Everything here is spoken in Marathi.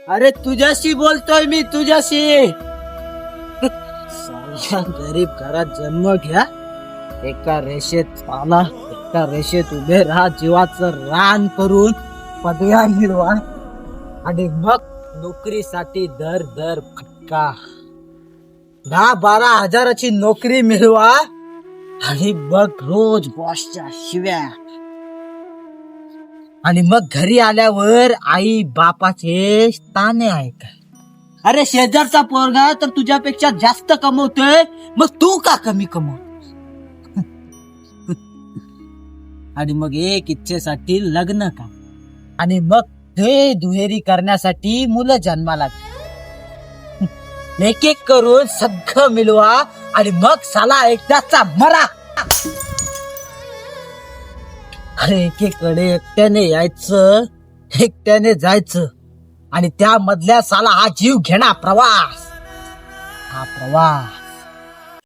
अरे तुझ्याशी बोलतोय मी, तुझ्याशी. साल्या गरीब घरात जन्म घ्या, एका रेषेत उभे राहा, जीवाचं रान करून पदव्या मिळवा आणि मग नोकरीसाठी दर फटका. 10-12 हजाराची नोकरी मिळवा आणि मग रोज बॉसच्या शिव्या. आणि मग घरी आल्यावर आई बापाचे ताणे ऐका. अरे शेजारचा पोरगा तर तुझ्यापेक्षा जास्त कमवतोय, मग तू का कमी कमव. आणि मग एक इच्छेसाठी लग्न का, आणि मग ते दुहेरी करण्यासाठी मुलं जन्माला. एक एक करून सगळं मिळवा आणि मग साला एकदाचा मरा. अरे एकीकडे एकट्याने यायचं, एकट्याने जायचं, आणि त्या मधल्या साला हा जीव घेणा प्रवास. हा प्रवास